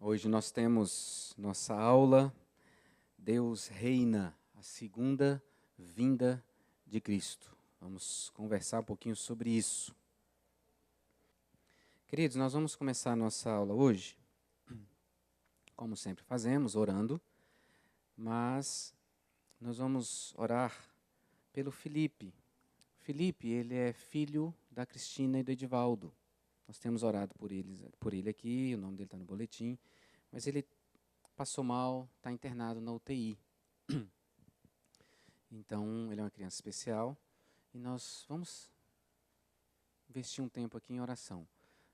Hoje nós temos nossa aula Deus reina, a segunda vinda de Cristo. Vamos conversar um pouquinho sobre isso. Queridos, nós vamos começar a nossa aula hoje, como sempre fazemos, orando, mas nós vamos orar pelo Felipe. Felipe, ele é filho da Cristina e do Edivaldo. Nós temos orado por ele aqui, o nome dele está no boletim, mas ele passou mal, está internado na UTI. Então, ele é uma criança especial e nós vamos investir um tempo aqui em oração.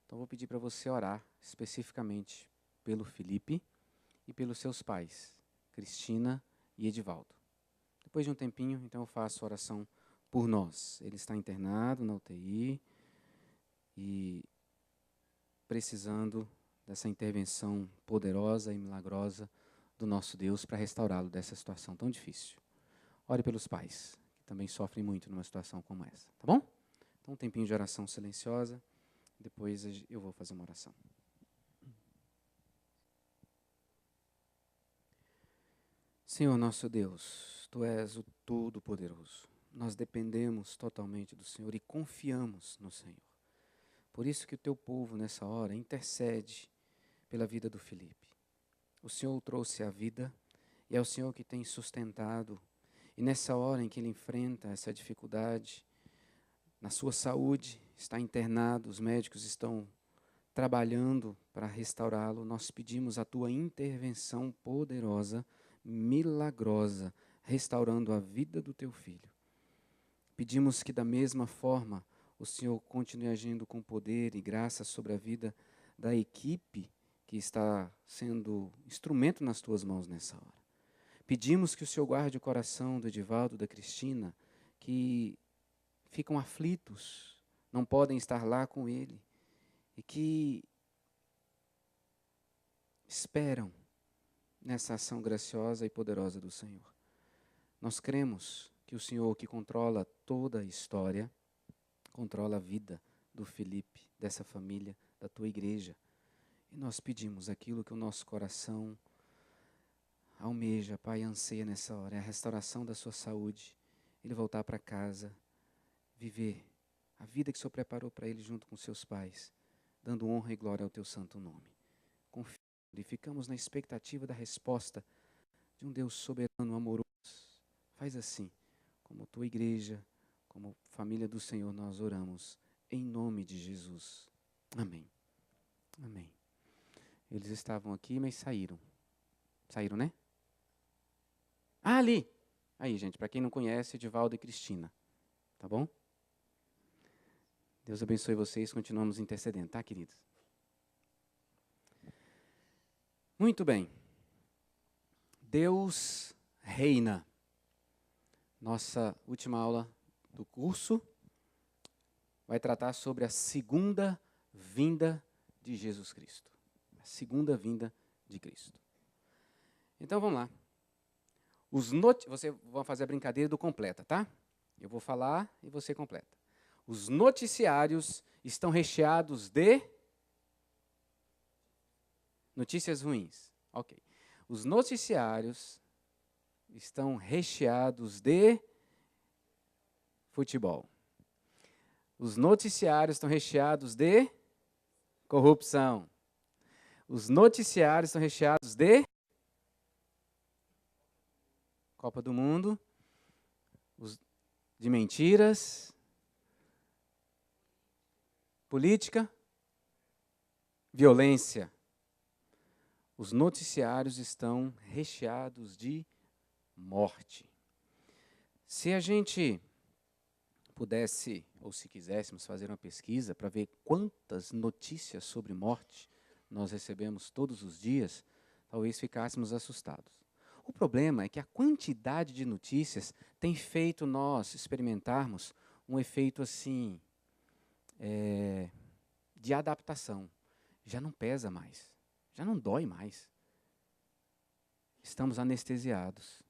Então, vou pedir para você orar especificamente pelo Felipe e pelos seus pais, Cristina e Edivaldo. Depois de um tempinho, então, eu faço oração por nós. Ele está internado na UTI e precisando dessa intervenção poderosa e milagrosa do nosso Deus para restaurá-lo dessa situação tão difícil. Ore pelos pais, que também sofrem muito numa situação como essa, tá bom? Então, um tempinho de oração silenciosa, depois eu vou fazer uma oração. Senhor nosso Deus, Tu és o Todo-Poderoso. Nós dependemos totalmente do Senhor e confiamos no Senhor. Por isso que o Teu povo, nessa hora, intercede pela vida do Felipe. O Senhor o trouxe à vida e é o Senhor que tem sustentado. E nessa hora em que ele enfrenta essa dificuldade, na sua saúde, está internado, os médicos estão trabalhando para restaurá-lo, nós pedimos a Tua intervenção poderosa, milagrosa, restaurando a vida do Teu filho. Pedimos que da mesma forma o Senhor continue agindo com poder e graça sobre a vida da equipe que está sendo instrumento nas Tuas mãos nessa hora. Pedimos que o Senhor guarde o coração do Edivaldo, da Cristina, que ficam aflitos, não podem estar lá com ele, e que esperam nessa ação graciosa e poderosa do Senhor. Nós cremos que o Senhor, que controla toda a história, controla a vida do Felipe, dessa família, da Tua igreja. E nós pedimos aquilo que o nosso coração almeja, Pai, anseia nessa hora, é a restauração da sua saúde, ele voltar para casa, viver a vida que o Senhor preparou para ele junto com seus pais, dando honra e glória ao Teu santo nome. Confiando e ficamos na expectativa da resposta de um Deus soberano, amoroso. Faz assim, como Tua igreja, como família do Senhor, nós oramos, em nome de Jesus. Amém. Amém. Eles estavam aqui, mas saíram. Saíram, né? Ah, ali! Aí, gente, para quem não conhece, Edivaldo e Cristina. Tá bom? Deus abençoe vocês, continuamos intercedendo, tá, queridos? Muito bem. Deus reina. Nossa última aula do curso vai tratar sobre a segunda vinda de Jesus Cristo. A segunda vinda de Cristo. Então, vamos lá. Você vai fazer a brincadeira do completa, tá? Eu vou falar e você completa. Os noticiários estão recheados de notícias ruins. Ok. Os noticiários estão recheados de futebol. Os noticiários estão recheados de corrupção. Os noticiários estão recheados de Copa do Mundo, de mentiras, política, violência. Os noticiários estão recheados de morte. Se a gente pudesse, ou se quiséssemos fazer uma pesquisa para ver quantas notícias sobre morte nós recebemos todos os dias, talvez ficássemos assustados. O problema é que a quantidade de notícias tem feito nós experimentarmos um efeito assim, de adaptação. Já não pesa mais, já não dói mais. Estamos anestesiados.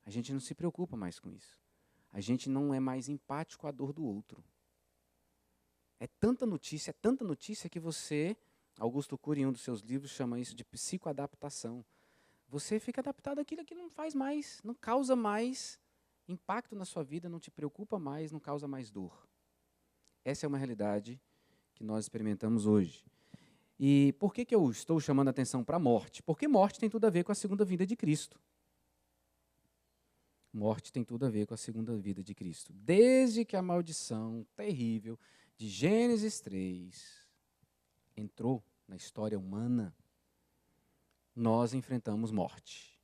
A gente não se preocupa mais com isso. A gente não é mais empático à dor do outro. É tanta notícia que você Augusto Cury, em um dos seus livros, chama isso de psicoadaptação. Você fica adaptado àquilo que não faz mais, não causa mais impacto na sua vida, não te preocupa mais, não causa mais dor. Essa é uma realidade que nós experimentamos hoje. E por que eu estou chamando a atenção para a morte? Porque morte tem tudo a ver com a segunda vinda de Cristo. Morte tem tudo a ver com a segunda vida de Cristo. Desde que a maldição terrível de Gênesis 3 entrou na história humana, nós enfrentamos morte.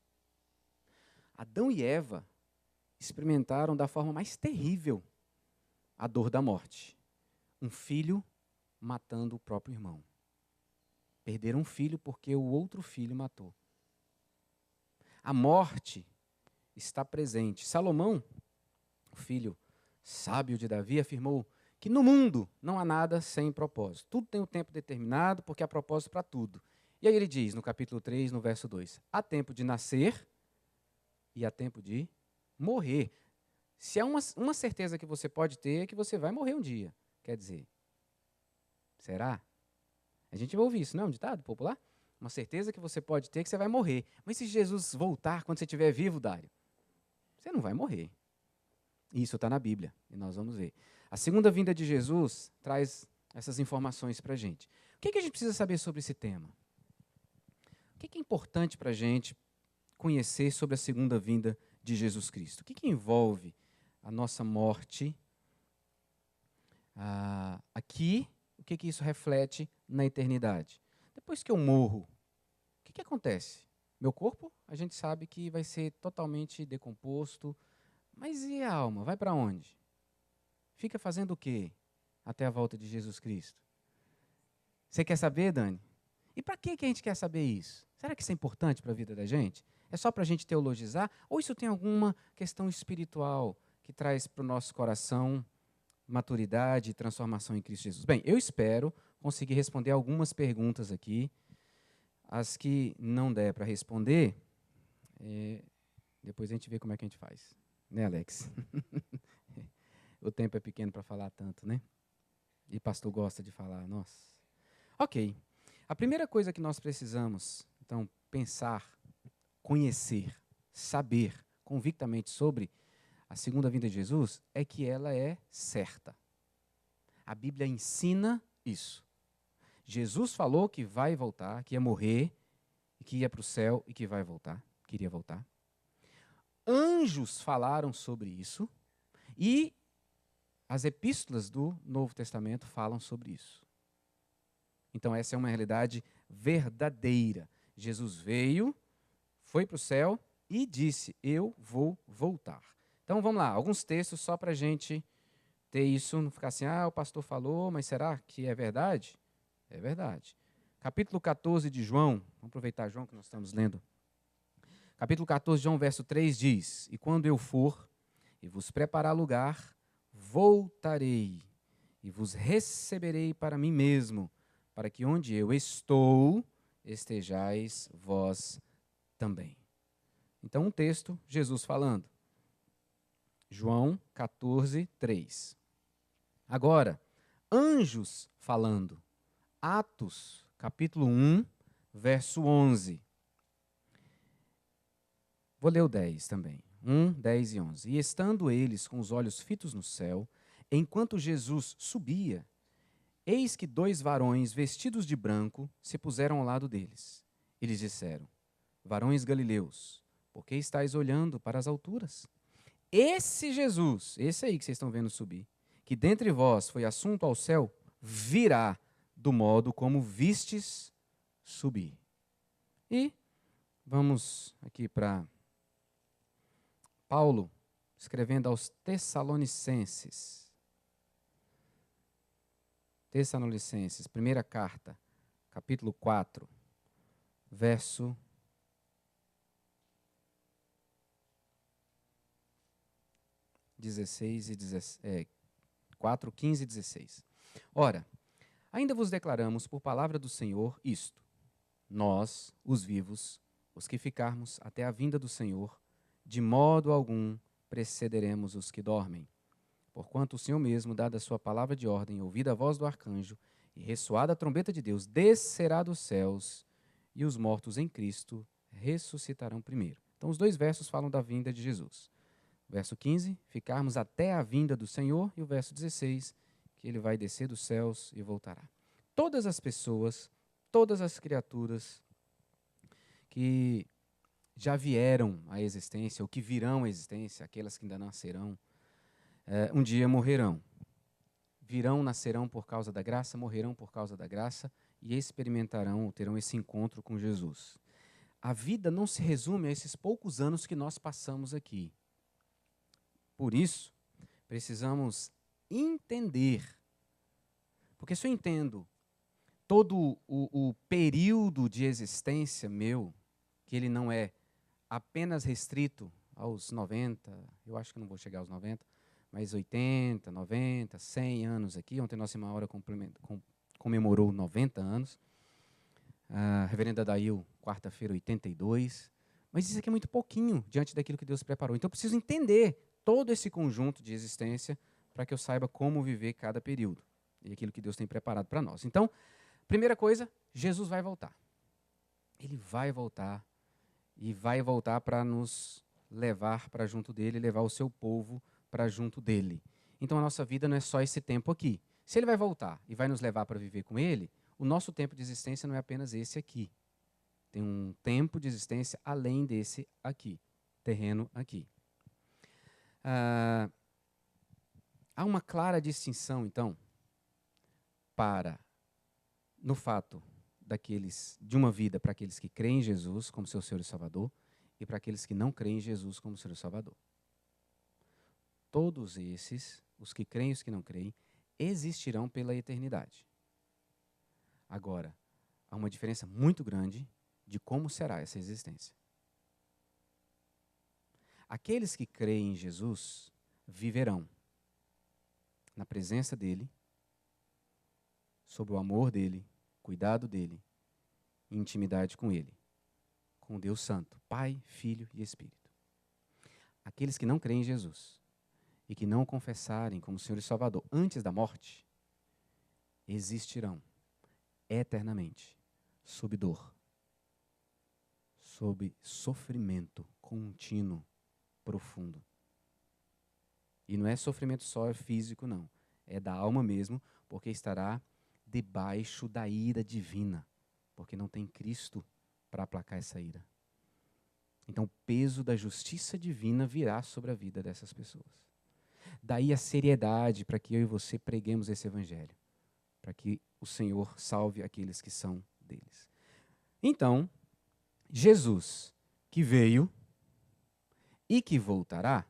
Adão e Eva experimentaram da forma mais terrível a dor da morte. Um filho matando o próprio irmão. Perderam um filho porque o outro filho matou. A morte está presente. Salomão, o filho sábio de Davi, afirmou que no mundo não há nada sem propósito. Tudo tem um tempo determinado, porque há propósito para tudo. E aí ele diz, no capítulo 3, no verso 2, há tempo de nascer e há tempo de morrer. Se há uma certeza que você pode ter, é que você vai morrer um dia. Quer dizer, será? A gente vai ouvir isso, não é um ditado popular? Uma certeza que você pode ter é que você vai morrer. Mas se Jesus voltar quando você estiver vivo, Dário, você não vai morrer. Isso está na Bíblia, e nós vamos ver. A segunda vinda de Jesus traz essas informações para a gente. O que a gente precisa saber sobre esse tema? O que é importante para a gente conhecer sobre a segunda vinda de Jesus Cristo? O que envolve a nossa morte aqui? O que isso reflete na eternidade? Depois que eu morro, o que acontece? Meu corpo, a gente sabe que vai ser totalmente decomposto, mas e a alma? Vai para onde? Fica fazendo o quê até a volta de Jesus Cristo? Você quer saber, Dani? E para que a gente quer saber isso? Será que isso é importante para a vida da gente? É só para a gente teologizar? Ou isso tem alguma questão espiritual que traz para o nosso coração maturidade e transformação em Cristo Jesus? Bem, eu espero conseguir responder algumas perguntas aqui. As que não der para responder, depois a gente vê como é que a gente faz. Né, Alex? O tempo é pequeno para falar tanto, né? E pastor gosta de falar, nossa. Ok. A primeira coisa que nós precisamos, então, pensar, conhecer, saber convictamente sobre a segunda vinda de Jesus é que ela é certa. A Bíblia ensina isso. Jesus falou que vai voltar, que ia morrer, que ia para o céu e que vai voltar, queria voltar. Anjos falaram sobre isso e as epístolas do Novo Testamento falam sobre isso. Então essa é uma realidade verdadeira. Jesus veio, foi para o céu e disse, eu vou voltar. Então vamos lá, alguns textos só para a gente ter isso, não ficar assim, o pastor falou, mas será que é verdade? É verdade. Capítulo 14 de João, vamos aproveitar João que nós estamos lendo. Capítulo 14 de João, verso 3 diz, e quando eu for e vos preparar lugar, voltarei e vos receberei para mim mesmo, para que onde eu estou, estejais vós também. Então, um texto, Jesus falando. João 14, 3. Agora, anjos falando. Atos, capítulo 1, verso 11. Vou ler o 10 também. 1, 10 e 11. E estando eles com os olhos fitos no céu, enquanto Jesus subia, eis que 2 varões vestidos de branco se puseram ao lado deles. Eles disseram, varões galileus, por que estáis olhando para as alturas? Esse Jesus, esse aí que vocês estão vendo subir, que dentre vós foi assunto ao céu, virá do modo como vistes subir. E vamos aqui para Paulo, escrevendo aos Tessalonicenses. Tessalonicenses, primeira carta, capítulo 4, verso 16 e 4, 15 e 16. Ora, ainda vos declaramos por palavra do Senhor isto, nós, os vivos, os que ficarmos até a vinda do Senhor, de modo algum precederemos os que dormem. Porquanto o Senhor mesmo, dada a sua palavra de ordem, ouvida a voz do arcanjo, E ressoada a trombeta de Deus, descerá dos céus, e os mortos em Cristo ressuscitarão primeiro. Então, os dois versos falam da vinda de Jesus. Verso 15, ficarmos até a vinda do Senhor, e o verso 16, que ele vai descer dos céus e voltará. Todas as pessoas, todas as criaturas que já vieram à existência, ou que virão à existência, aquelas que ainda nascerão, um dia morrerão. Virão, nascerão por causa da graça, morrerão por causa da graça, e experimentarão, ou terão esse encontro com Jesus. A vida não se resume a esses poucos anos que nós passamos aqui. Por isso, precisamos entender, porque se eu entendo todo o período de existência meu, que ele não é apenas restrito aos 90, eu acho que não vou chegar aos 90, mas 80, 90, 100 anos aqui. Ontem nossa irmã Aura comemorou 90 anos. A reverenda Dail, quarta-feira, 82. Mas isso aqui é muito pouquinho diante daquilo que Deus preparou. Então eu preciso entender todo esse conjunto de existência para que eu saiba como viver cada período e aquilo que Deus tem preparado para nós. Então, primeira coisa, Jesus vai voltar. Ele vai voltar e vai voltar para nos levar para junto dele, levar o seu povo para junto dele. Então a nossa vida não é só esse tempo aqui. Se ele vai voltar e vai nos levar para viver com ele, o nosso tempo de existência não é apenas esse aqui. Tem um tempo de existência além desse aqui, terreno aqui. Há uma clara distinção, então, no fato de uma vida para aqueles que creem em Jesus como seu Senhor e Salvador e para aqueles que não creem em Jesus como Senhor e Salvador. Todos esses, os que creem e os que não creem, existirão pela eternidade. Agora, há uma diferença muito grande de como será essa existência. Aqueles que creem em Jesus viverão na presença dele, sob o amor dele, cuidado dele, intimidade com ele, com Deus Santo, Pai, Filho e Espírito. Aqueles que não creem em Jesus e que não o confessarem como Senhor e Salvador antes da morte, existirão eternamente sob dor, sob sofrimento contínuo, profundo. E não é sofrimento só físico, não. É da alma mesmo, porque estará debaixo da ira divina, porque não tem Cristo para aplacar essa ira. Então, o peso da justiça divina virá sobre a vida dessas pessoas. Daí a seriedade para que eu e você preguemos esse evangelho, para que o Senhor salve aqueles que são deles. Então, Jesus, que veio e que voltará,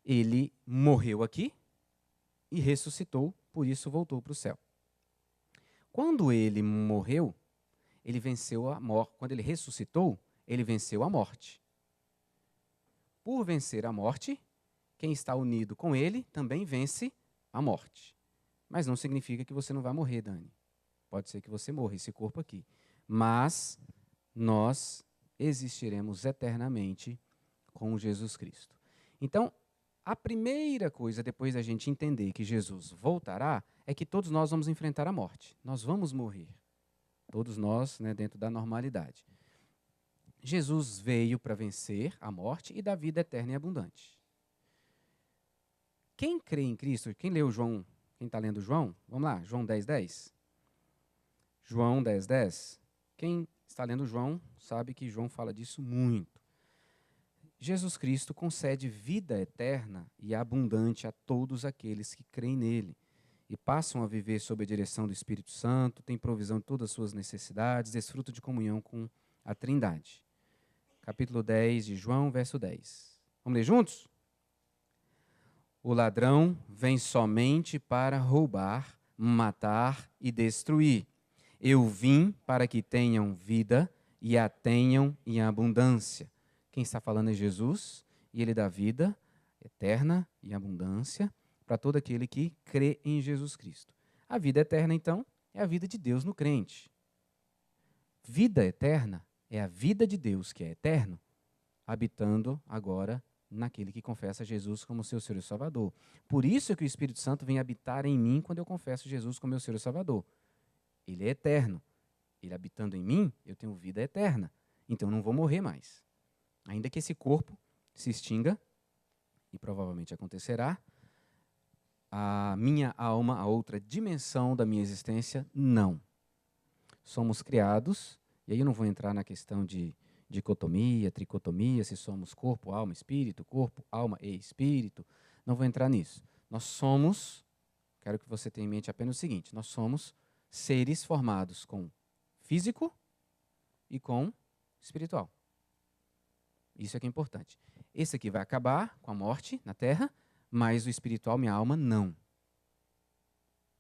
ele morreu aqui e ressuscitou, por isso voltou para o céu. Quando ele morreu, ele venceu a morte. Quando ele ressuscitou, ele venceu a morte. Por vencer a morte, quem está unido com ele também vence a morte. Mas não significa que você não vai morrer, Dani. Pode ser que você morra, esse corpo aqui. Mas nós existiremos eternamente com Jesus Cristo. Então, a primeira coisa, depois da gente entender que Jesus voltará, é que todos nós vamos enfrentar a morte. Nós vamos morrer. Todos nós, né, dentro da normalidade. Jesus veio para vencer a morte e dar vida eterna e abundante. Quem crê em Cristo, quem leu João, quem está lendo João, vamos lá, João 10:10. João 10:10. Quem está lendo João sabe que João fala disso muito. Jesus Cristo concede vida eterna e abundante a todos aqueles que creem nele e passam a viver sob a direção do Espírito Santo, têm provisão de todas as suas necessidades, desfrutam de comunhão com a Trindade. Capítulo 10 de João, verso 10. Vamos ler juntos? O ladrão vem somente para roubar, matar e destruir. Eu vim para que tenham vida e a tenham em abundância. Quem está falando é Jesus, e ele dá vida eterna e abundância para todo aquele que crê em Jesus Cristo. A vida eterna, então, é a vida de Deus no crente. Vida eterna é a vida de Deus, que é eterno, habitando agora naquele que confessa Jesus como seu Senhor e Salvador. Por isso é que o Espírito Santo vem habitar em mim quando eu confesso Jesus como meu Senhor e Salvador. Ele é eterno. Ele habitando em mim, eu tenho vida eterna. Então eu não vou morrer mais. Ainda que esse corpo se extinga, e provavelmente acontecerá, a minha alma, a outra dimensão da minha existência, não. Somos criados, e aí eu não vou entrar na questão de dicotomia, tricotomia, se somos corpo, alma, e espírito, não vou entrar nisso. Nós somos, quero que você tenha em mente apenas o seguinte, nós somos seres formados com físico e com espiritual. Isso é que é importante. Esse aqui vai acabar com a morte na terra, mas o espiritual, minha alma, não.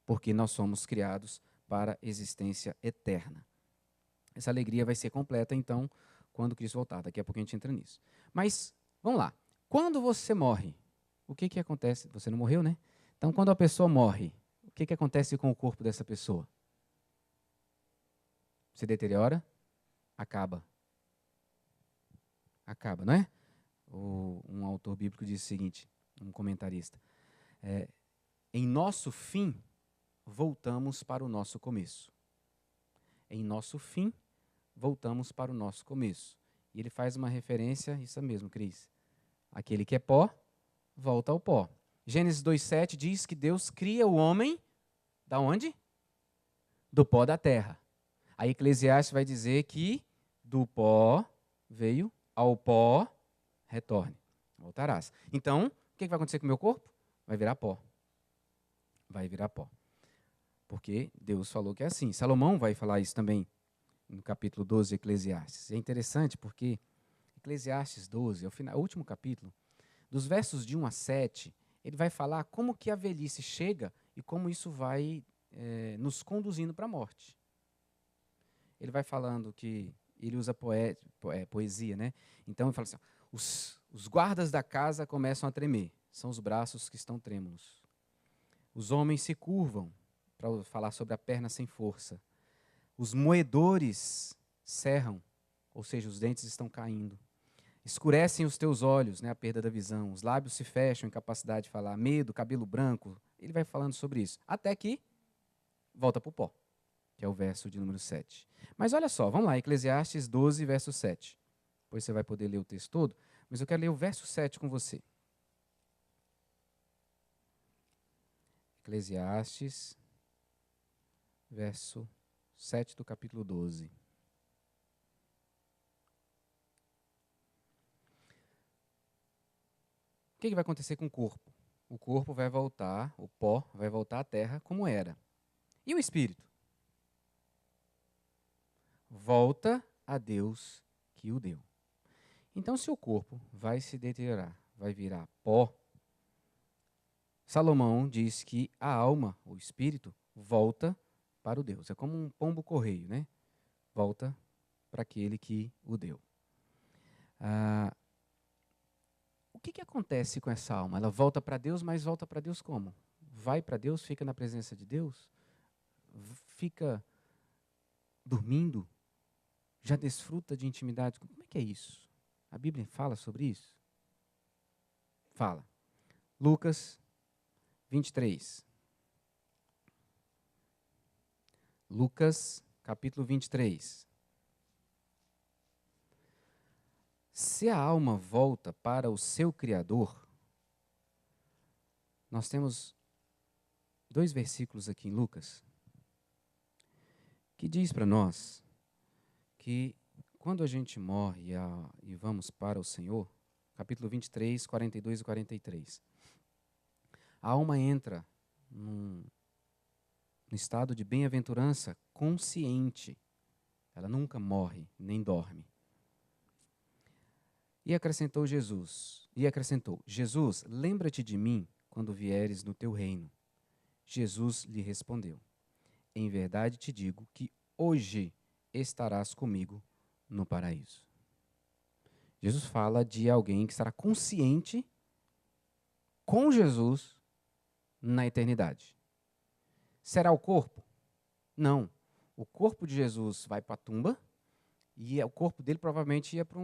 Porque nós somos criados para a existência eterna. Essa alegria vai ser completa, então, quando Cristo voltar. Daqui a pouco a gente entra nisso. Mas, vamos lá. Quando você morre, o que acontece? Você não morreu, né? Então, quando a pessoa morre, o que acontece com o corpo dessa pessoa? Se deteriora? Acaba. Acaba, não é? Um autor bíblico diz o seguinte, um comentarista. Em nosso fim, voltamos para o nosso começo. Em nosso fim, voltamos para o nosso começo. E ele faz uma referência, isso mesmo, Cris. Aquele que é pó, volta ao pó. Gênesis 2,7 diz que Deus cria o homem, da onde? Do pó da terra. A Eclesiastes vai dizer que do pó veio, ao pó retorne. Voltarás. Então, o que vai acontecer com o meu corpo? Vai virar pó. Vai virar pó. Porque Deus falou que é assim. Salomão vai falar isso também no capítulo 12 de Eclesiastes. É interessante porque Eclesiastes 12, o último capítulo, dos versos de 1 a 7, ele vai falar como que a velhice chega e como isso vai nos conduzindo para a morte. Ele vai falando que ele usa poesia, né? Então ele fala assim, os guardas da casa começam a tremer, são os braços que estão trêmulos. Os homens se curvam, para falar sobre a perna sem força. Os moedores cerram, ou seja, os dentes estão caindo. Escurecem os teus olhos, né, a perda da visão. Os lábios se fecham, incapacidade de falar. Medo, cabelo branco. Ele vai falando sobre isso. Até que volta para o pó, que é o verso de número 7. Mas olha só, vamos lá, Eclesiastes 12, verso 7. Depois você vai poder ler o texto todo, mas eu quero ler o verso 7 com você. Eclesiastes, verso 7 do capítulo 12. O que vai acontecer com o corpo? O corpo vai voltar, o pó vai voltar à terra como era. E o espírito? Volta a Deus que o deu. Então, se o corpo vai se deteriorar, vai virar pó, Salomão diz que a alma, o espírito, volta para o Deus. É como um pombo-correio, né? Volta para aquele que o deu. O que acontece com essa alma? Ela volta para Deus, mas volta para Deus como? Vai para Deus, fica na presença de Deus? Fica dormindo? Já desfruta de intimidade? Como é que é isso? A Bíblia fala sobre isso? Fala. Lucas 23. Lucas, capítulo 23. Se a alma volta para o seu Criador, nós temos 2 versículos aqui em Lucas, que diz para nós que quando a gente morre e vamos para o Senhor, capítulo 23, 42 e 43, a alma entra num estado de bem-aventurança consciente. Ela nunca morre, nem dorme. E acrescentou, Jesus, lembra-te de mim quando vieres no teu reino. Jesus lhe respondeu, em verdade te digo que hoje estarás comigo no paraíso. Jesus fala de alguém que estará consciente com Jesus na eternidade. Será o corpo? Não. O corpo de Jesus vai para a tumba e o corpo dele provavelmente ia para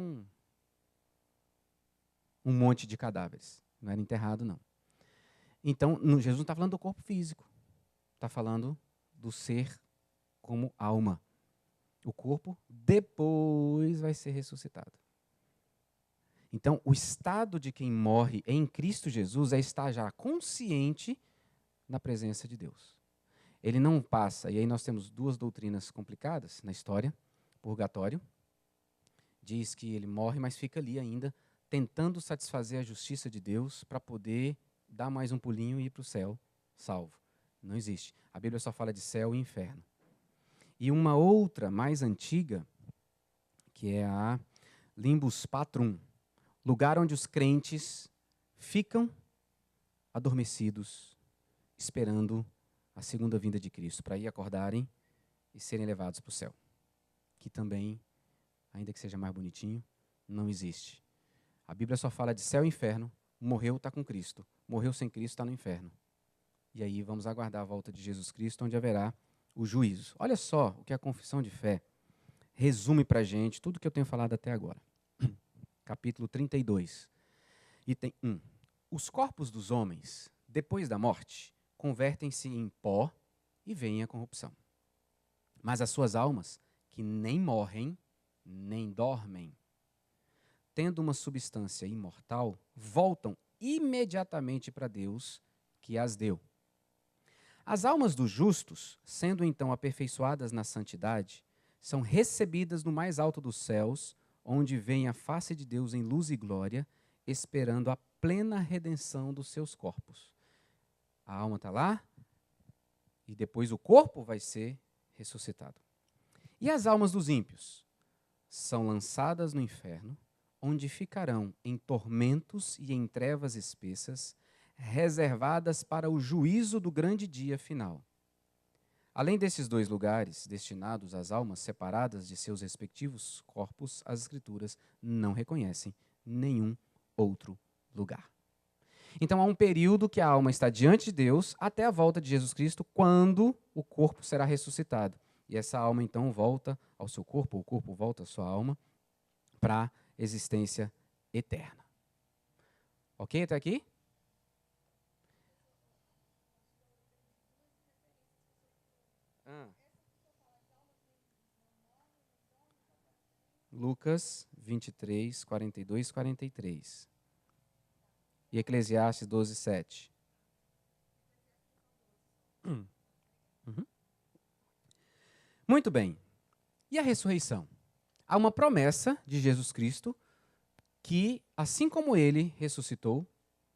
um monte de cadáveres. Não era enterrado, não. Então, Jesus não está falando do corpo físico. Está falando do ser como alma. O corpo depois vai ser ressuscitado. Então, o estado de quem morre em Cristo Jesus é estar já consciente na presença de Deus. Ele não passa, e aí nós temos duas doutrinas complicadas na história. Purgatório diz que ele morre, mas fica ali ainda, tentando satisfazer a justiça de Deus para poder dar mais um pulinho e ir para o céu salvo. Não existe. A Bíblia só fala de céu e inferno. E uma outra, mais antiga, que é a Limbus Patrum, lugar onde os crentes ficam adormecidos, esperando a segunda vinda de Cristo, para ir acordarem e serem levados para o céu. Que também, ainda que seja mais bonitinho, não existe. A Bíblia só fala de céu e inferno, morreu, está com Cristo. Morreu sem Cristo, está no inferno. E aí vamos aguardar a volta de Jesus Cristo, onde haverá o juízo. Olha só o que a confissão de fé resume para a gente tudo que eu tenho falado até agora. Capítulo 32, item 1. Os corpos dos homens, depois da morte, convertem-se em pó e vêm à corrupção. Mas as suas almas, que nem morrem, nem dormem, tendo uma substância imortal, voltam imediatamente para Deus, que as deu. As almas dos justos, sendo então aperfeiçoadas na santidade, são recebidas no mais alto dos céus, onde vem a face de Deus em luz e glória, esperando a plena redenção dos seus corpos. A alma está lá, e depois o corpo vai ser ressuscitado. E as almas dos ímpios são lançadas no inferno, onde ficarão em tormentos e em trevas espessas, reservadas para o juízo do grande dia final. Além desses dois lugares, destinados às almas separadas de seus respectivos corpos, as Escrituras não reconhecem nenhum outro lugar. Então há um período que a alma está diante de Deus até a volta de Jesus Cristo, quando o corpo será ressuscitado. E essa alma então volta ao seu corpo, o corpo volta à sua alma, para a existência eterna. Ok até aqui? Lucas 23, 42, 43. E Eclesiastes 12, 7. Uhum. Muito bem. E a ressurreição? Há uma promessa de Jesus Cristo que, assim como ele ressuscitou,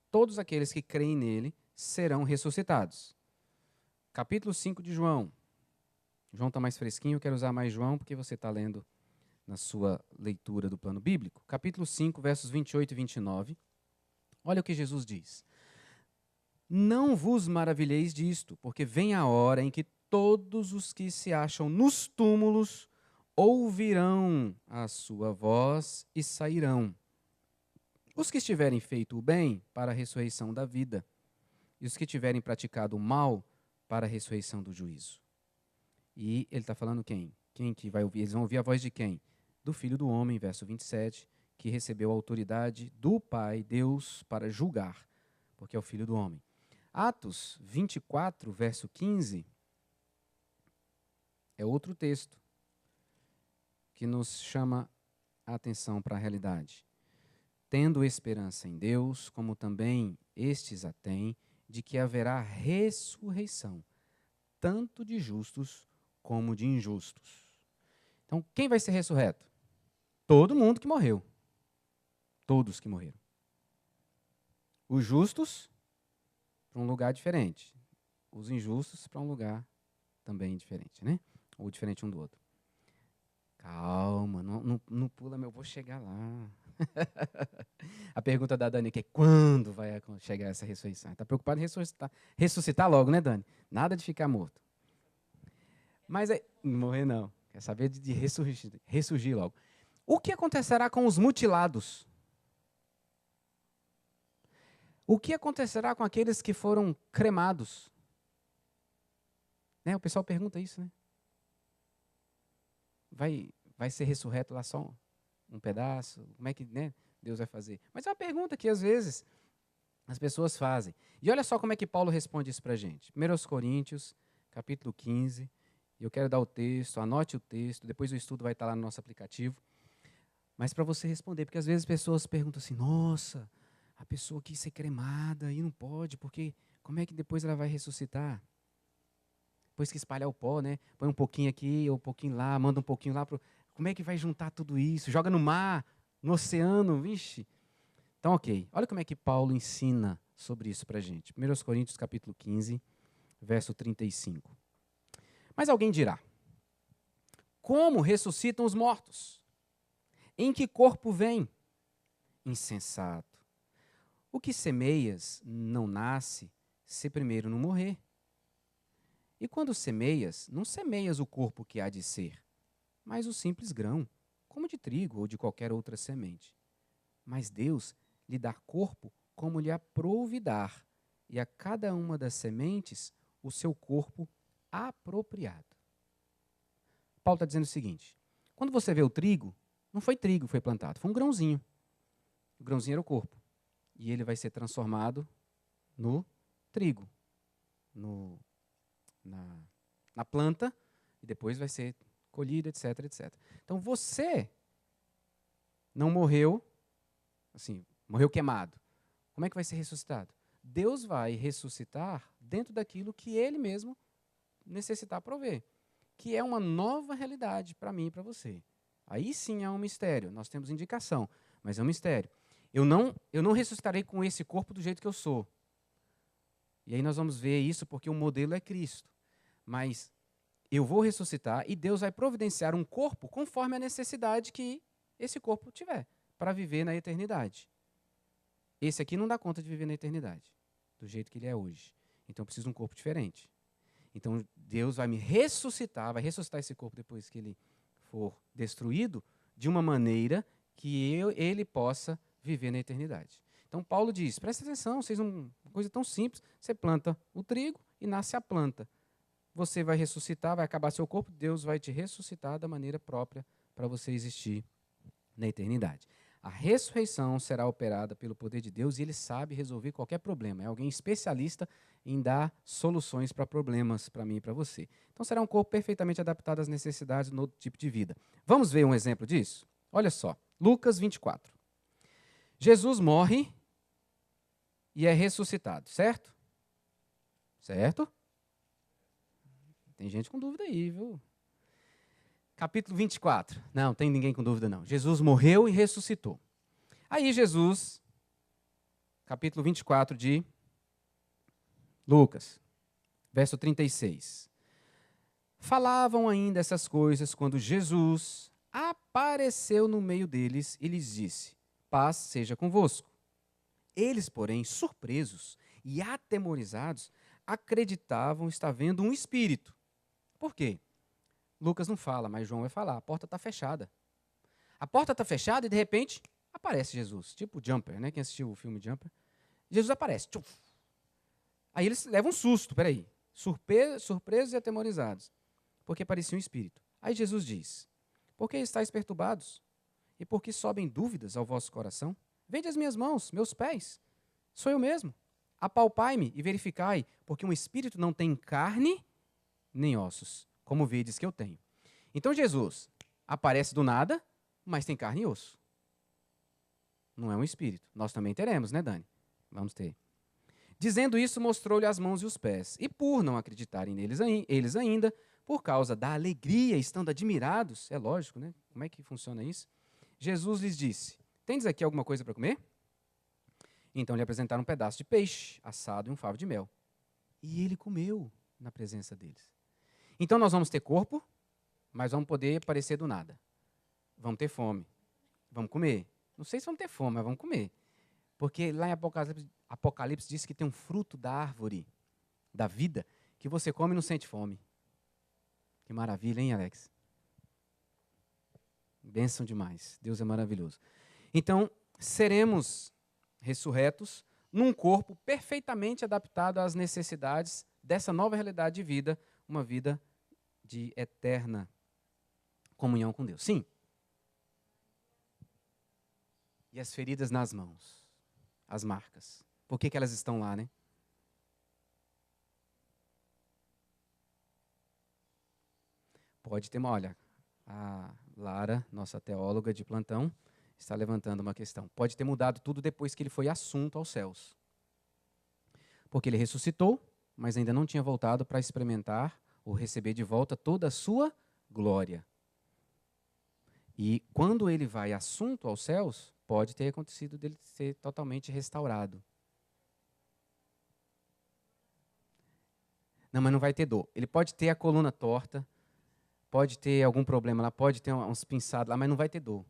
todos aqueles que creem nele serão ressuscitados. Capítulo 5 de João. João está mais fresquinho, eu quero usar mais João porque você está lendo na sua leitura do plano bíblico. Capítulo 5, versos 28 e 29. Olha o que Jesus diz. Não vos maravilheis disto, porque vem a hora em que todos os que se acham nos túmulos ouvirão a sua voz e sairão. Os que estiverem feito o bem, para a ressurreição da vida, e os que tiverem praticado o mal, para a ressurreição do juízo. E ele está falando quem? Quem que vai ouvir? Eles vão ouvir a voz de quem? Do Filho do Homem, verso 27, que recebeu a autoridade do Pai, Deus, para julgar, porque é o Filho do Homem. Atos 24, verso 15, é outro texto que nos chama a atenção para a realidade. Tendo esperança em Deus, como também estes a têm, de que haverá ressurreição, tanto de justos como de injustos. Então, quem vai ser ressurreto? Todo mundo que morreu. Todos que morreram. Os justos, para um lugar diferente. Os injustos, para um lugar também diferente, né? Ou diferente um do outro. Calma, não pula, meu, vou chegar lá. A pergunta da Dani que é quando vai chegar essa ressurreição? Está preocupado em ressuscitar logo, né, Dani? Nada de ficar morto. Mas aí, não morrer não. Quer saber de ressurgir logo. O que acontecerá com os mutilados? O que acontecerá com aqueles que foram cremados? Né, o pessoal pergunta isso, né? Vai ser ressurreto lá só um pedaço? Como é que, né? Deus vai fazer. Mas é uma pergunta que, às vezes, as pessoas fazem. E olha só como é que Paulo responde isso para a gente. 1 Coríntios, capítulo 15. Eu quero dar o texto, anote o texto, depois o estudo vai estar lá no nosso aplicativo. Mas para você responder, porque às vezes as pessoas perguntam assim, nossa, a pessoa quis ser cremada e não pode, porque como é que depois ela vai ressuscitar? Depois que espalhar o pó, né? Põe um pouquinho aqui, ou um pouquinho lá, manda um pouquinho lá. Como é que vai juntar tudo isso? Joga no mar, no oceano, vixe. Então, ok. Olha como é que Paulo ensina sobre isso para a gente. 1 Coríntios, capítulo 15, verso 35. Mas alguém dirá, como ressuscitam os mortos? Em que corpo vem? Insensato. O que semeias não nasce se primeiro não morrer. E quando semeias, não semeias o corpo que há de ser, mas o simples grão, como de trigo ou de qualquer outra semente. Mas Deus lhe dá corpo como lhe aprouve dar, e a cada uma das sementes o seu corpo apropriado. Paulo está dizendo o seguinte, quando você vê o trigo, não foi trigo que foi plantado, foi um grãozinho. O grãozinho era o corpo. E ele vai ser transformado no trigo, na planta, e depois vai ser colhido, etc, etc. Então você não morreu, assim, morreu queimado. Como é que vai ser ressuscitado? Deus vai ressuscitar dentro daquilo que Ele mesmo necessitar prover, que é uma nova realidade para mim e para você. Aí sim é um mistério, nós temos indicação, mas é um mistério. Eu não ressuscitarei com esse corpo do jeito que eu sou. E aí nós vamos ver isso porque o modelo é Cristo. Mas eu vou ressuscitar e Deus vai providenciar um corpo conforme a necessidade que esse corpo tiver para viver na eternidade. Esse aqui não dá conta de viver na eternidade, do jeito que ele é hoje. Então eu preciso de um corpo diferente. Então Deus vai me ressuscitar, vai ressuscitar esse corpo depois que ele for destruído, de uma maneira que ele possa viver na eternidade. Então Paulo diz, presta atenção, uma coisa tão simples, você planta o trigo e nasce a planta. Você vai ressuscitar, vai acabar seu corpo, Deus vai te ressuscitar da maneira própria para você existir na eternidade. A ressurreição será operada pelo poder de Deus e ele sabe resolver qualquer problema. É alguém especialista em dar soluções para problemas para mim e para você. Então será um corpo perfeitamente adaptado às necessidades do novo tipo de vida. Vamos ver um exemplo disso? Olha só, Lucas 24. Jesus morre e é ressuscitado, certo? Certo? Tem gente com dúvida aí, viu? Capítulo 24. Não, tem ninguém com dúvida não. Jesus morreu e ressuscitou. Aí Jesus, capítulo 24 de Lucas, verso 36. Falavam ainda essas coisas quando Jesus apareceu no meio deles e lhes disse, paz seja convosco. Eles, porém, surpresos e atemorizados, acreditavam estar vendo um espírito. Por quê? Lucas não fala, mas João vai falar. A porta está fechada. A porta está fechada e, de repente, aparece Jesus. Tipo Jumper, né? Quem assistiu o filme Jumper? Jesus aparece. Tchuf. Aí eles levam um susto, peraí. Surpresos e atemorizados. Porque parecia um espírito. Aí Jesus diz, por que estáis perturbados? E por que sobem dúvidas ao vosso coração? Vede as minhas mãos, meus pés. Sou eu mesmo. Apalpai-me e verificai, porque um espírito não tem carne nem ossos, como vedes que eu tenho. Então Jesus aparece do nada, mas tem carne e osso. Não é um espírito. Nós também teremos, né, Dani? Vamos ter. Dizendo isso, mostrou-lhe as mãos e os pés. E por não acreditarem eles ainda, por causa da alegria, estando admirados, é lógico, né? Como é que funciona isso? Jesus lhes disse, tendes aqui alguma coisa para comer? Então lhe apresentaram um pedaço de peixe assado e um favo de mel. E ele comeu na presença deles. Então nós vamos ter corpo, mas vamos poder aparecer do nada. Vamos ter fome. Vamos comer. Não sei se vamos ter fome, mas vamos comer. Porque lá em Apocalipse diz que tem um fruto da árvore, da vida, que você come e não sente fome. Que maravilha, hein, Alex? Bênção demais. Deus é maravilhoso. Então, seremos ressurretos num corpo perfeitamente adaptado às necessidades dessa nova realidade de vida, uma vida de eterna comunhão com Deus. Sim. E as feridas nas mãos, as marcas. Por que elas estão lá, né? Pode ter uma, olha, a Lara, nossa teóloga de plantão, está levantando uma questão. Pode ter mudado tudo depois que ele foi assunto aos céus. Porque ele ressuscitou, mas ainda não tinha voltado para experimentar ou receber de volta toda a sua glória. E quando ele vai assunto aos céus, pode ter acontecido dele ser totalmente restaurado. Não, mas não vai ter dor. Ele pode ter a coluna torta, pode ter algum problema lá, pode ter uns pinçados lá, mas não vai ter dor.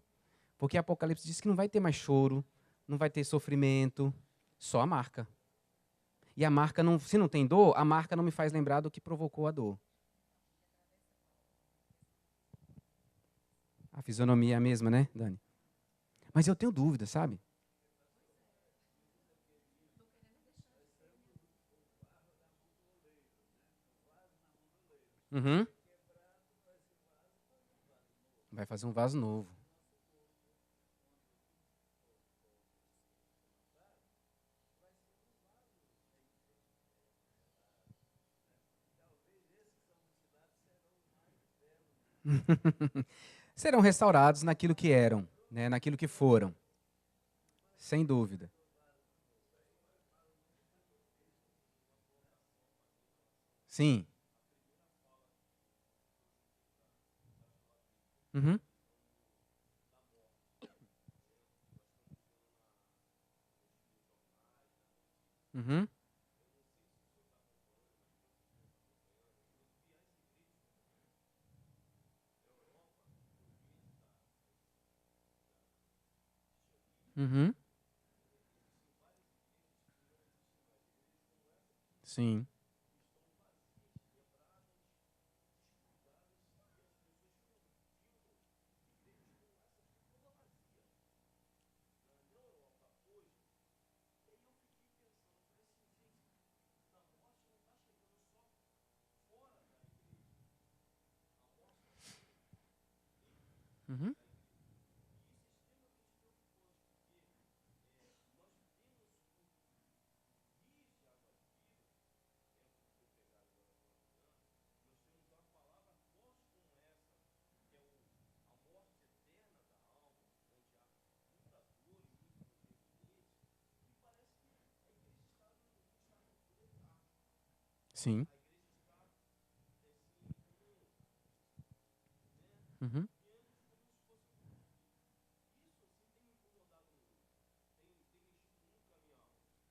Porque Apocalipse diz que não vai ter mais choro, não vai ter sofrimento, só a marca. E a marca, não, se não tem dor, a marca não me faz lembrar do que provocou a dor. A fisionomia é a mesma, né, Dani? Mas eu tenho dúvida, sabe? Uhum. Vai fazer um vaso novo. Serão restaurados naquilo que eram, né, naquilo que foram, sem dúvida. Sim. Uhum. Uhum. Uhum. Sim. Uhum. Sim. Uhum.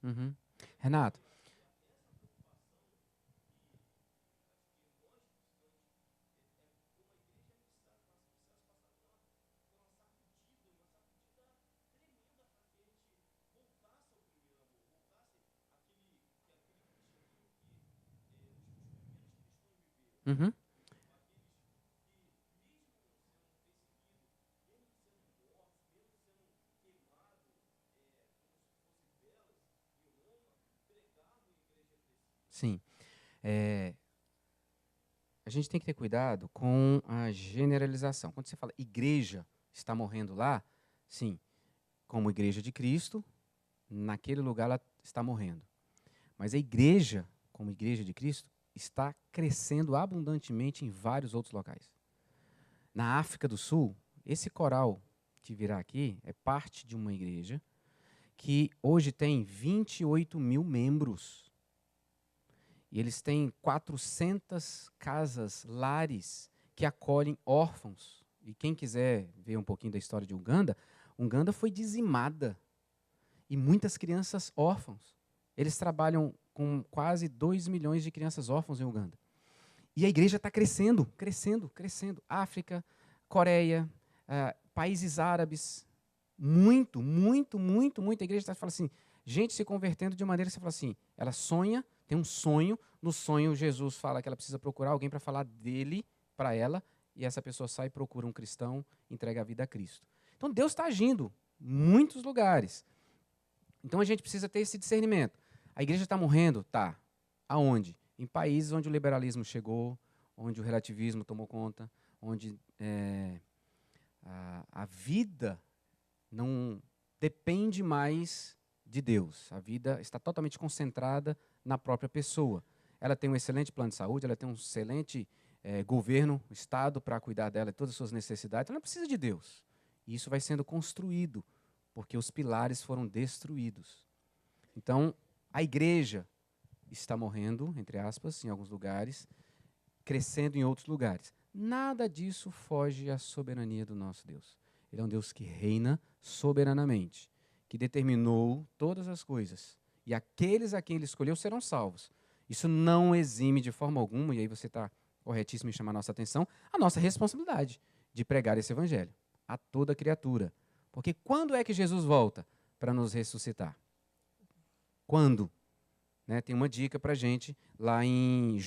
Uhum. Renato, uhum. Sim. É, a gente tem que ter cuidado com a generalização. Quando você fala igreja está morrendo lá, sim, como igreja de Cristo, naquele lugar ela está morrendo. Mas a igreja, como igreja de Cristo, está crescendo abundantemente em vários outros locais. Na África do Sul, esse coral que virá aqui é parte de uma igreja que hoje tem 28 mil membros. E eles têm 400 casas, lares, que acolhem órfãos. E quem quiser ver um pouquinho da história de Uganda, Uganda foi dizimada. E muitas crianças órfãos. Eles trabalham com quase 2 milhões de crianças órfãos em Uganda. E a igreja está crescendo, crescendo, crescendo. África, Coreia, países árabes. Muito, muito, muito, muito. A igreja está falando assim, gente se convertendo de maneira que você fala assim, ela sonha, tem um sonho, no sonho Jesus fala que ela precisa procurar alguém para falar dele para ela, e essa pessoa sai e procura um cristão, entrega a vida a Cristo. Então Deus está agindo em muitos lugares. Então a gente precisa ter esse discernimento. A igreja está morrendo? Tá. Aonde? Em países onde o liberalismo chegou, onde o relativismo tomou conta, onde a vida não depende mais de Deus. A vida está totalmente concentrada na própria pessoa. Ela tem um excelente plano de saúde, ela tem um excelente governo, Estado, para cuidar dela, de todas as suas necessidades. Ela não precisa de Deus. E isso vai sendo construído, porque os pilares foram destruídos. Então, a igreja está morrendo, entre aspas, em alguns lugares, crescendo em outros lugares. Nada disso foge à soberania do nosso Deus. Ele é um Deus que reina soberanamente, que determinou todas as coisas. E aqueles a quem ele escolheu serão salvos. Isso não exime de forma alguma, e aí você está corretíssimo em chamar a nossa atenção, a nossa responsabilidade de pregar esse evangelho a toda criatura. Porque quando é que Jesus volta para nos ressuscitar? Quando? Né, tem uma dica para a gente lá em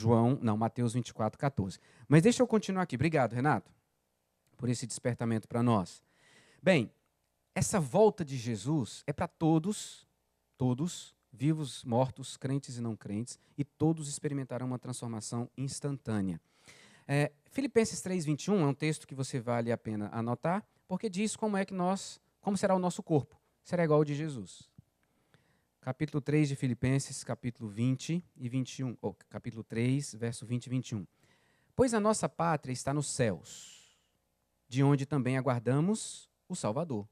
Mateus 24, 14. Mas deixa eu continuar aqui. Obrigado, Renato, por esse despertamento para nós. Bem, essa volta de Jesus é para todos, vivos, mortos, crentes e não crentes, e todos experimentarão uma transformação instantânea. Filipenses 3, 21 é um texto que você vale a pena anotar, porque diz como será o nosso corpo. Será igual ao de Jesus. Capítulo 3 de Filipenses, capítulo 20 e 21. Capítulo 3, verso 20 e 21. Pois a nossa pátria está nos céus, de onde também aguardamos o Salvador,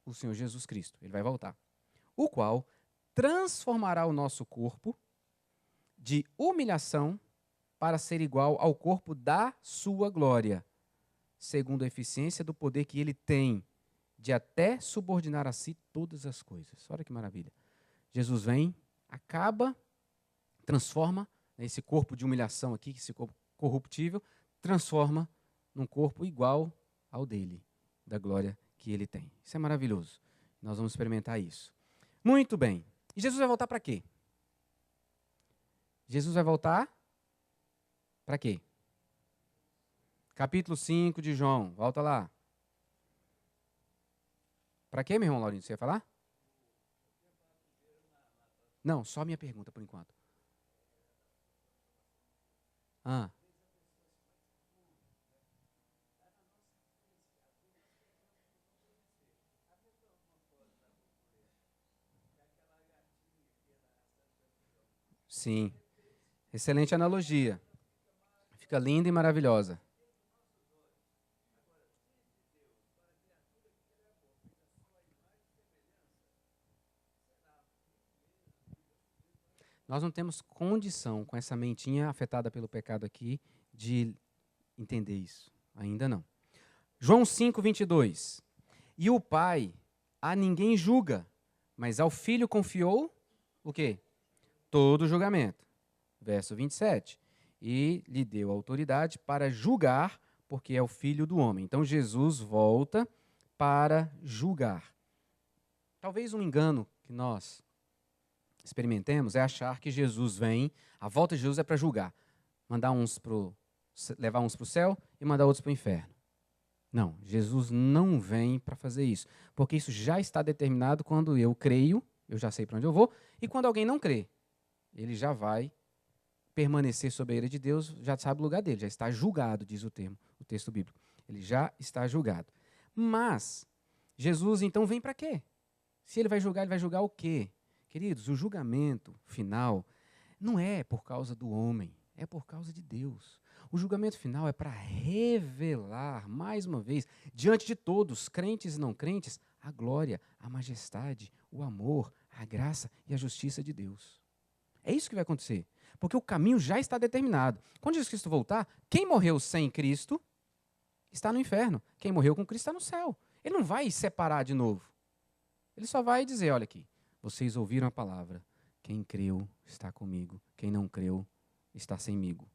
o Senhor Jesus Cristo. Ele vai voltar. O qual transformará o nosso corpo de humilhação para ser igual ao corpo da sua glória, segundo a eficiência do poder que ele tem de até subordinar a si todas as coisas. Olha que maravilha. Jesus vem, acaba, transforma esse corpo de humilhação aqui, esse corpo corruptível, transforma num corpo igual ao dele, da glória que ele tem. Isso é maravilhoso. Nós vamos experimentar isso. Muito bem. E Jesus vai voltar para quê? Jesus vai voltar para quê? Capítulo 5 de João. Volta lá. Para quê, meu irmão Laurinho? Você ia falar? Não, só a minha pergunta por enquanto. Sim. Excelente analogia. Fica linda e maravilhosa. Nós não temos condição, com essa mentinha afetada pelo pecado aqui, de entender isso. Ainda não. João 5, 22. E o Pai a ninguém julga, mas ao Filho confiou o quê? Todo o julgamento. Verso 27. E lhe deu autoridade para julgar, porque é o Filho do homem. Então Jesus volta para julgar. Talvez um engano que nós experimentemos é achar que Jesus vem, a volta de Jesus é para julgar. Levar uns para o céu e mandar outros para o inferno. Não, Jesus não vem para fazer isso. Porque isso já está determinado quando eu creio, eu já sei para onde eu vou, e quando alguém não crê, ele já vai permanecer sob a ira de Deus, já sabe o lugar dele, já está julgado, diz o texto bíblico. Ele já está julgado. Mas, Jesus então vem para quê? Se ele vai julgar o quê? Queridos, o julgamento final não é por causa do homem, é por causa de Deus. O julgamento final é para revelar, mais uma vez, diante de todos, crentes e não crentes, a glória, a majestade, o amor, a graça e a justiça de Deus. É isso que vai acontecer, porque o caminho já está determinado. Quando Jesus Cristo voltar, quem morreu sem Cristo está no inferno. Quem morreu com Cristo está no céu. Ele não vai separar de novo. Ele só vai dizer, olha aqui, vocês ouviram a palavra. Quem creu está comigo. Quem não creu está semigo.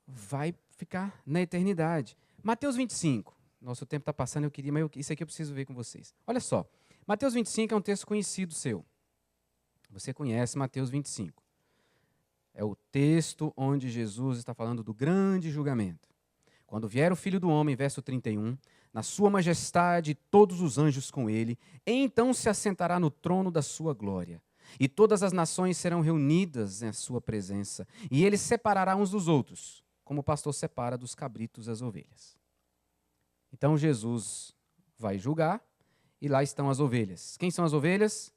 Vai ficar na eternidade. Mateus 25. Nosso tempo está passando, mas isso aqui eu preciso ver com vocês. Olha só. Mateus 25 é um texto conhecido seu. Você conhece Mateus 25. É o texto onde Jesus está falando do grande julgamento. Quando vier o Filho do Homem, verso 31, na sua majestade, todos os anjos com ele, então se assentará no trono da sua glória. E todas as nações serão reunidas em sua presença. E ele separará uns dos outros, como o pastor separa dos cabritos as ovelhas. Então Jesus vai julgar, e lá estão as ovelhas. Quem são as ovelhas?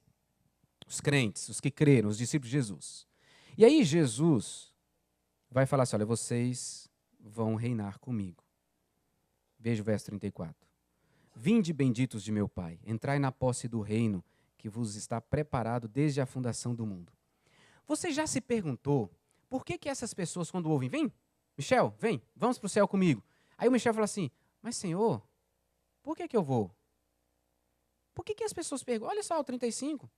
Os crentes, os que creram, os discípulos de Jesus. E aí Jesus vai falar assim, olha, vocês vão reinar comigo. Veja o verso 34. Vinde benditos de meu Pai, entrai na posse do reino que vos está preparado desde a fundação do mundo. Você já se perguntou por que essas pessoas, quando ouvem, vem, Michel, vem, vamos para o céu comigo. Aí o Michel fala assim, mas Senhor, por que eu vou? Por que as pessoas perguntam? Olha só o 35.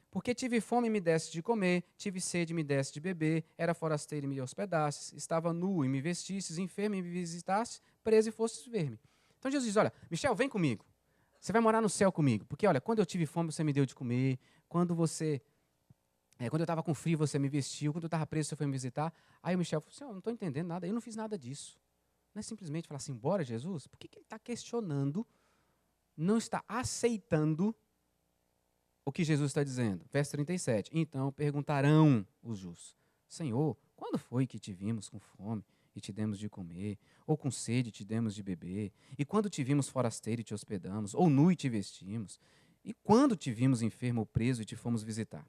Porque tive fome e me deste de comer, tive sede e me deste de beber, era forasteiro e me hospedastes, estava nu e me vestistes, enfermo e me visitastes, preso e fostes ver-me. Então Jesus diz, olha, Michel, vem comigo. Você vai morar no céu comigo. Porque, olha, quando eu tive fome, você me deu de comer. Quando eu estava com frio, você me vestiu. Quando eu estava preso, você foi me visitar. Aí o Michel falou assim, eu não estou entendendo nada, eu não fiz nada disso. Não é simplesmente falar assim, bora Jesus? Por que ele está questionando, não está aceitando o que Jesus está dizendo? Verso 37. Então perguntarão os justos, Senhor, quando foi que te vimos com fome e te demos de comer? Ou com sede e te demos de beber? E quando te vimos forasteiro e te hospedamos? Ou nu e te vestimos? E quando te vimos enfermo ou preso e te fomos visitar?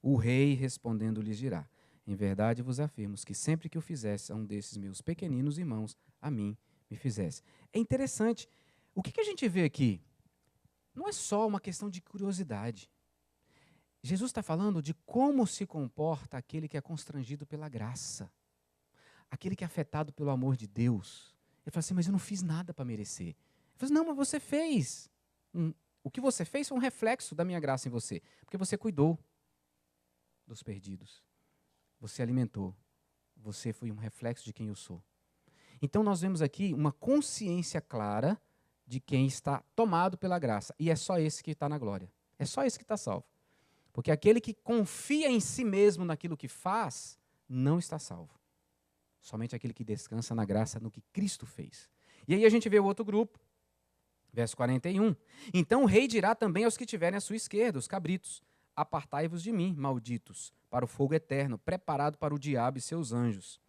O rei respondendo lhes dirá, em verdade vos afirmo que sempre que eu fizesse a um desses meus pequeninos irmãos, a mim me fizesse. É interessante. O que a gente vê aqui? Não é só uma questão de curiosidade. Jesus está falando de como se comporta aquele que é constrangido pela graça. Aquele que é afetado pelo amor de Deus. Ele fala assim, mas eu não fiz nada para merecer. Ele fala assim, não, mas você fez. O que você fez foi um reflexo da minha graça em você. Porque você cuidou dos perdidos. Você alimentou. Você foi um reflexo de quem eu sou. Então nós vemos aqui uma consciência clara de quem está tomado pela graça. E é só esse que está na glória. É só esse que está salvo. Porque aquele que confia em si mesmo naquilo que faz, não está salvo. Somente aquele que descansa na graça no que Cristo fez. E aí a gente vê o outro grupo. Verso 41. Então o rei dirá também aos que tiverem à sua esquerda, os cabritos, apartai-vos de mim, malditos, para o fogo eterno, preparado para o diabo e seus anjos.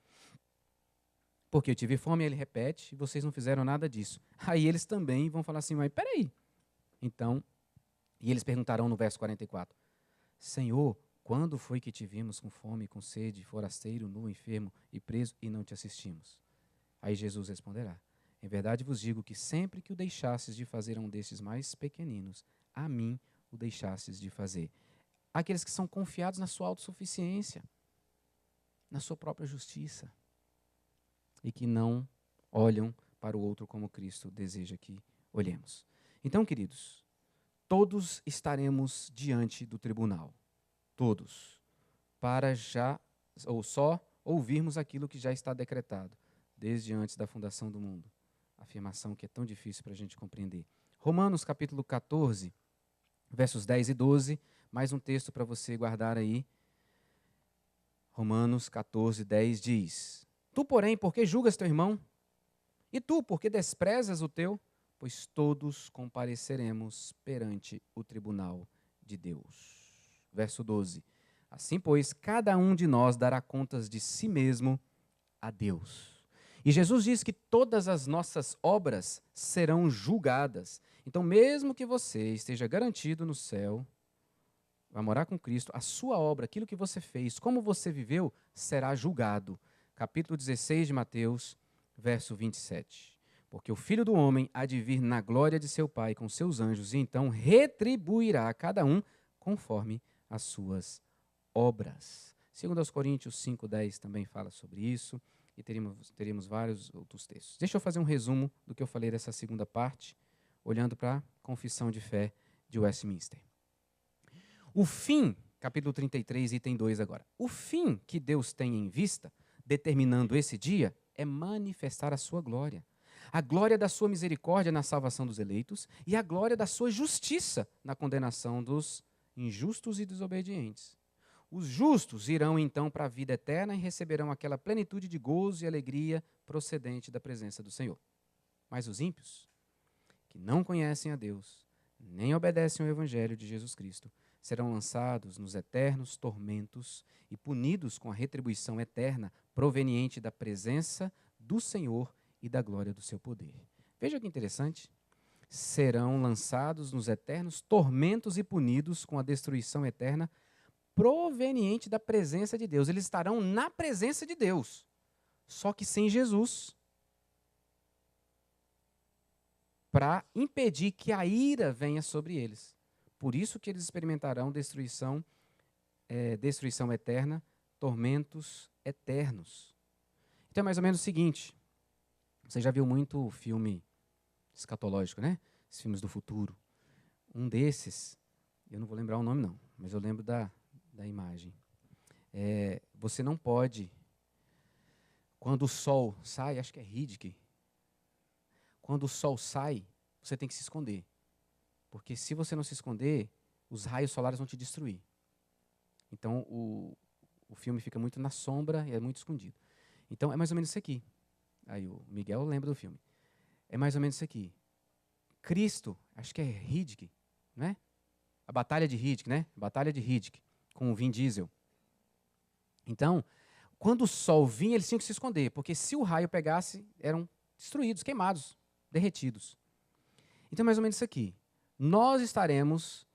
Porque eu tive fome, ele repete, e vocês não fizeram nada disso. Aí eles também vão falar assim, mas peraí. Então, e eles perguntarão no verso 44, Senhor, quando foi que te vimos com fome, com sede, forasteiro, nu, enfermo e preso, e não te assistimos? Aí Jesus responderá, em verdade vos digo que sempre que o deixastes de fazer a um destes mais pequeninos, a mim o deixastes de fazer. Aqueles que são confiados na sua autossuficiência, na sua própria justiça, e que não olham para o outro como Cristo deseja que olhemos. Então, queridos, todos estaremos diante do tribunal. Todos. Para já, ou só, ouvirmos aquilo que já está decretado, desde antes da fundação do mundo. Afirmação que é tão difícil para a gente compreender. Romanos capítulo 14, versos 10 e 12, mais um texto para você guardar aí. Romanos 14, 10 diz, Tu, porém, por que julgas teu irmão? E tu, por que desprezas o teu? Pois todos compareceremos perante o tribunal de Deus. Verso 12. Assim, pois, cada um de nós dará contas de si mesmo a Deus. E Jesus diz que todas as nossas obras serão julgadas. Então, mesmo que você esteja garantido no céu, vai morar com Cristo, a sua obra, aquilo que você fez, como você viveu, será julgado. Capítulo 16 de Mateus, verso 27. Porque o Filho do Homem há de vir na glória de seu Pai com seus anjos, e então retribuirá a cada um conforme as suas obras. 2 Coríntios 5,10 também fala sobre isso, e teríamos vários outros textos. Deixa eu fazer um resumo do que eu falei dessa segunda parte, olhando para a Confissão de Fé de Westminster. O fim, capítulo 33, item 2 agora. O fim que Deus tem em vista, determinando esse dia, é manifestar a sua glória. A glória da sua misericórdia na salvação dos eleitos e a glória da sua justiça na condenação dos injustos e desobedientes. Os justos irão então para a vida eterna e receberão aquela plenitude de gozo e alegria procedente da presença do Senhor. Mas os ímpios, que não conhecem a Deus, nem obedecem ao Evangelho de Jesus Cristo, serão lançados nos eternos tormentos e punidos com a retribuição eterna proveniente da presença do Senhor e da glória do seu poder. Veja que interessante. serão lançados nos eternos tormentos e punidos com a destruição eterna proveniente da presença de Deus. Eles estarão na presença de Deus, só que sem Jesus, para impedir que a ira venha sobre eles. Por isso que eles experimentarão destruição eterna, tormentos eternos. Então é mais ou menos o seguinte, você já viu muito filme escatológico, né? Os filmes do futuro. Um desses, eu não vou lembrar o nome não, mas eu lembro da imagem. Você não pode, quando o sol sai, acho que é Riddick, quando o sol sai, você tem que se esconder. Porque se você não se esconder, os raios solares vão te destruir. Então o filme fica muito na sombra e é muito escondido. Então é mais ou menos isso aqui. Aí o Miguel lembra do filme. É mais ou menos isso aqui. Cristo, acho que é Riddick, não é? A Batalha de Riddick, né? Batalha de Riddick, com o Vin Diesel. Então, quando o sol vinha, eles tinham que se esconder, porque se o raio pegasse, eram destruídos, queimados, derretidos. Então, mais ou menos isso aqui. Nós estaremos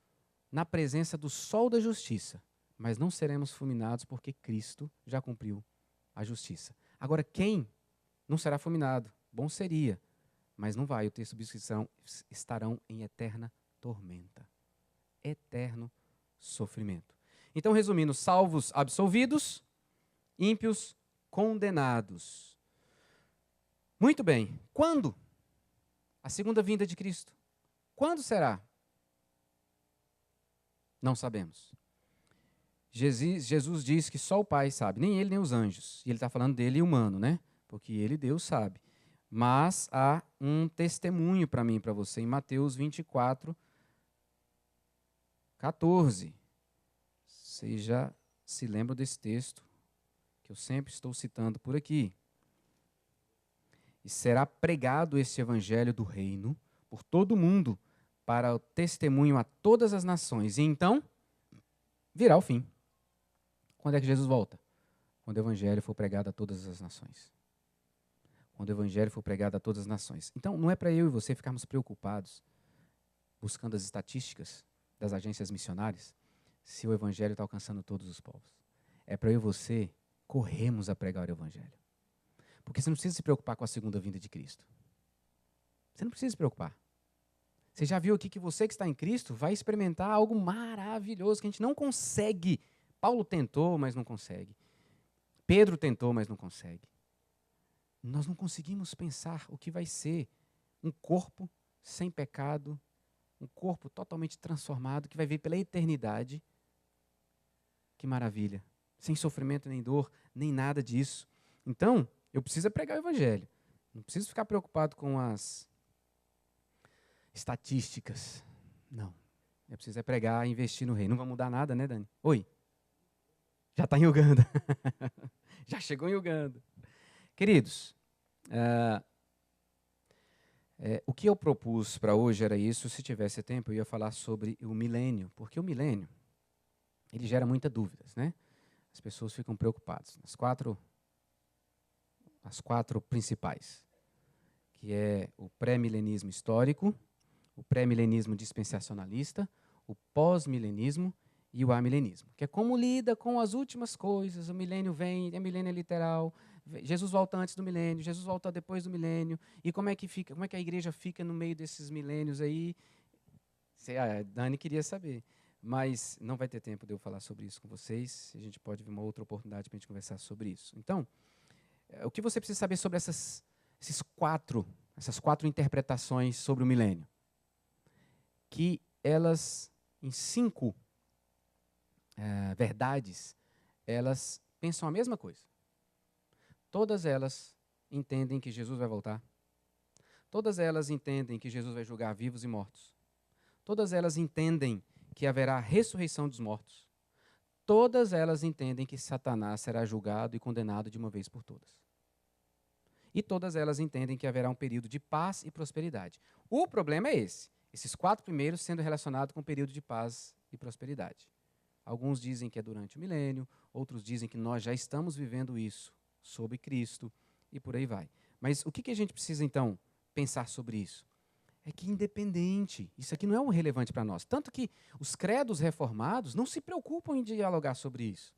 na presença do sol da justiça, mas não seremos fulminados porque Cristo já cumpriu a justiça. Agora, quem não será fulminado? Bom seria, mas não vai. O texto diz que estarão em eterna tormenta, eterno sofrimento. Então, resumindo, salvos absolvidos, ímpios condenados. Muito bem. Quando? A segunda vinda de Cristo. Quando será? Não sabemos. Jesus diz que só o Pai sabe, nem ele nem os anjos. E ele está falando dele humano, né? Porque ele, Deus, sabe. Mas há um testemunho para mim e para você em Mateus 24, 14. Vocês já se lembram desse texto, que eu sempre estou citando por aqui. E será pregado esse evangelho do reino por todo o mundo, para o testemunho a todas as nações. E então, virá o fim. Quando é que Jesus volta? Quando o evangelho for pregado a todas as nações. Quando o evangelho for pregado a todas as nações. Então, não é para eu e você ficarmos preocupados, buscando as estatísticas das agências missionárias, se o evangelho está alcançando todos os povos. É para eu e você corrermos a pregar o evangelho. Porque você não precisa se preocupar com a segunda vinda de Cristo. Você não precisa se preocupar. Você já viu aqui que você que está em Cristo vai experimentar algo maravilhoso que a gente não consegue. Paulo tentou, mas não consegue. Pedro tentou, mas não consegue. Nós não conseguimos pensar o que vai ser um corpo sem pecado, um corpo totalmente transformado, que vai vir pela eternidade. Que maravilha. Sem sofrimento, nem dor, nem nada disso. Então, eu preciso pregar o evangelho. Não preciso ficar preocupado com as estatísticas. Não. Eu preciso pregar e investir no reino. Não vai mudar nada, né, Dani? Oi. Já está em Uganda. Já chegou em Uganda. Queridos, o que eu propus para hoje era isso. Se tivesse tempo, eu ia falar sobre o milênio. Porque o milênio, ele gera muitas dúvidas, né? As pessoas ficam preocupadas. As quatro principais, que é o pré-milenismo histórico, o pré-milenismo dispensacionalista, o pós-milenismo e o amilenismo, que é como lida com as últimas coisas. O milênio vem, é milênio literal, Jesus volta antes do milênio, Jesus volta depois do milênio, e como é que fica, como é que a igreja fica no meio desses milênios aí? A Dani queria saber, mas não vai ter tempo de eu falar sobre isso com vocês. A gente pode ver uma outra oportunidade para a gente conversar sobre isso. Então, o que você precisa saber sobre essas quatro interpretações sobre o milênio? Que elas, em 5 verdades, elas pensam a mesma coisa. Todas elas entendem que Jesus vai voltar. Todas elas entendem que Jesus vai julgar vivos e mortos. Todas elas entendem que haverá ressurreição dos mortos. Todas elas entendem que Satanás será julgado e condenado de uma vez por todas. E todas elas entendem que haverá um período de paz e prosperidade. O problema é esse. Esses 4 primeiros sendo relacionados com o período de paz e prosperidade. Alguns dizem que é durante o milênio, outros dizem que nós já estamos vivendo isso sob Cristo, e por aí vai. Mas o que a gente precisa, então, pensar sobre isso? é que independente, isso aqui não é um relevante para nós. Tanto que os credos reformados não se preocupam em dialogar sobre isso.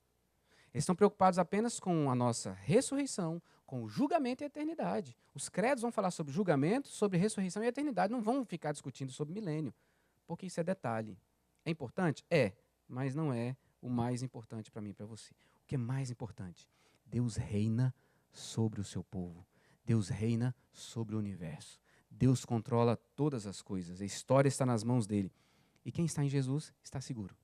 Eles estão preocupados apenas com a nossa ressurreição, com o julgamento e a eternidade. Os credos vão falar sobre julgamento, sobre ressurreição e eternidade, não vão ficar discutindo sobre milênio, porque isso é detalhe. É importante? É, mas não é o mais importante para mim e para você. O que é mais importante? Deus reina sobre o seu povo. Deus reina sobre o universo. Deus controla todas as coisas. A história está nas mãos dele. E quem está em Jesus está seguro.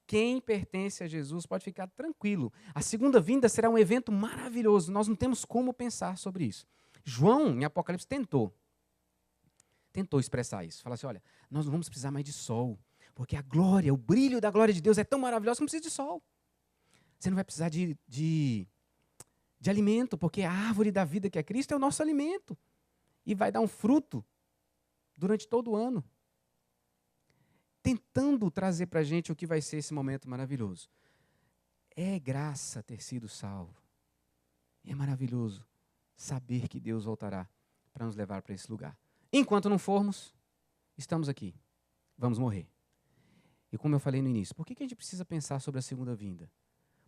Quem pertence a Jesus pode ficar tranquilo. A segunda vinda será um evento maravilhoso. Nós não temos como pensar sobre isso. João, em Apocalipse, tentou expressar isso. Fala assim, olha, nós não vamos precisar mais de sol, porque a glória, o brilho da glória de Deus é tão maravilhoso que não precisa de sol. Você não vai precisar de alimento, porque a árvore da vida que é Cristo é o nosso alimento. E vai dar um fruto durante todo o ano. Tentando trazer para a gente o que vai ser esse momento maravilhoso. É graça ter sido salvo. E é maravilhoso saber que Deus voltará para nos levar para esse lugar. Enquanto não formos, estamos aqui. Vamos morrer. E como eu falei no início, por que a gente precisa pensar sobre a segunda vinda?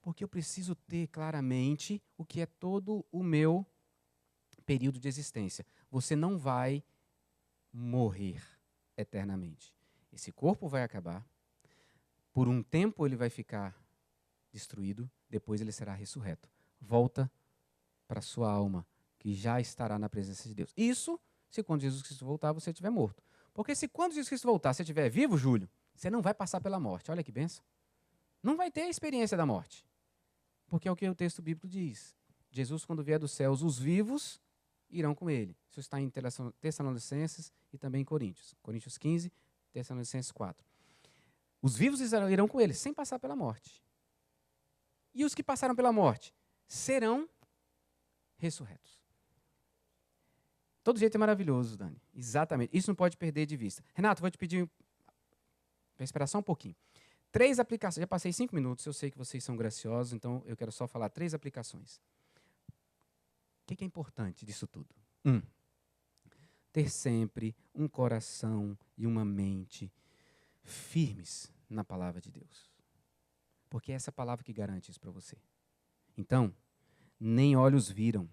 Porque eu preciso ter claramente o que é todo o meu período de existência. Você não vai morrer eternamente. Esse corpo vai acabar. Por um tempo ele vai ficar destruído, depois ele será ressurreto. Volta para a sua alma, que já estará na presença de Deus. Isso se quando Jesus Cristo voltar você estiver morto. Porque se quando Jesus Cristo voltar você estiver vivo, Júlio, você não vai passar pela morte. Olha que benção. Não vai ter a experiência da morte. Porque é o que o texto bíblico diz. Jesus, quando vier dos céus, os vivos irão com ele. Isso está em Tessalonicenses e também em Coríntios. Coríntios 15, Tessalonicenses 4. Os vivos irão com ele, sem passar pela morte. E os que passaram pela morte serão ressurretos. Todo jeito é maravilhoso, Dani. Exatamente. Isso não pode perder de vista. Renato, vou te pedir para esperar só um pouquinho. 3 aplicações. Já passei 5 minutos, eu sei que vocês são graciosos, então eu quero só falar 3 aplicações. O que é importante disso tudo? 1. Ter sempre um coração e uma mente firmes na palavra de Deus. Porque é essa palavra que garante isso para você. Então, nem olhos viram,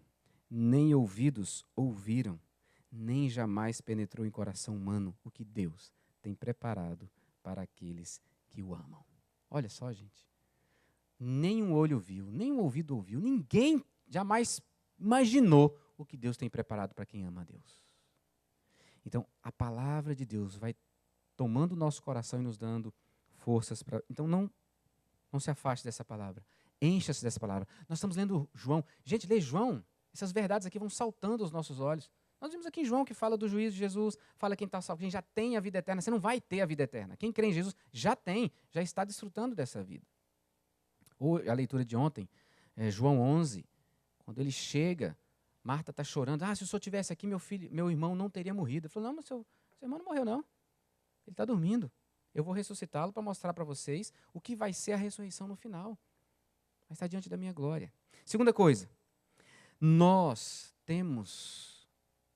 nem ouvidos ouviram, nem jamais penetrou em coração humano o que Deus tem preparado para aqueles que o amam. Olha só, gente. Nem um olho viu, nem um ouvido ouviu, ninguém jamais imaginou o que Deus tem preparado para quem ama a Deus. Então, a palavra de Deus vai tomando o nosso coração e nos dando forças para... Então, não se afaste dessa palavra. Encha-se dessa palavra. Nós estamos lendo João. Gente, lê João. Essas verdades aqui vão saltando aos nossos olhos. Nós vimos aqui em João que fala do juízo de Jesus, fala quem está salvo, quem já tem a vida eterna. Você não vai ter a vida eterna. Quem crê em Jesus já tem, já está desfrutando dessa vida. Ou a leitura de ontem, João 11, quando ele chega, Marta está chorando. Se o senhor tivesse aqui, meu irmão não teria morrido. Ele falou, não, mas seu irmão não morreu, não. Ele está dormindo. Eu vou ressuscitá-lo para mostrar para vocês o que vai ser a ressurreição no final. Vai estar diante da minha glória. Segunda coisa, nós temos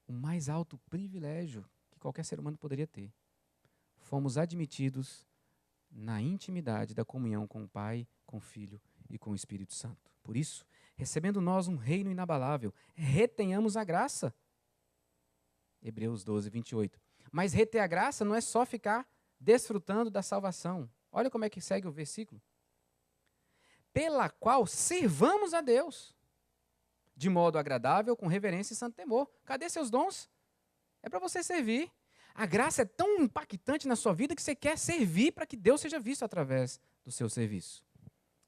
o mais alto privilégio que qualquer ser humano poderia ter. Fomos admitidos na intimidade da comunhão com o Pai, com o Filho e com o Espírito Santo. Por isso, recebendo nós um reino inabalável, retenhamos a graça. Hebreus 12, 28. Mas reter a graça não é só ficar desfrutando da salvação. Olha como é que segue o versículo. Pela qual servamos a Deus, de modo agradável, com reverência e santo temor. Cadê seus dons? É para você servir. A graça é tão impactante na sua vida que você quer servir para que Deus seja visto através do seu serviço.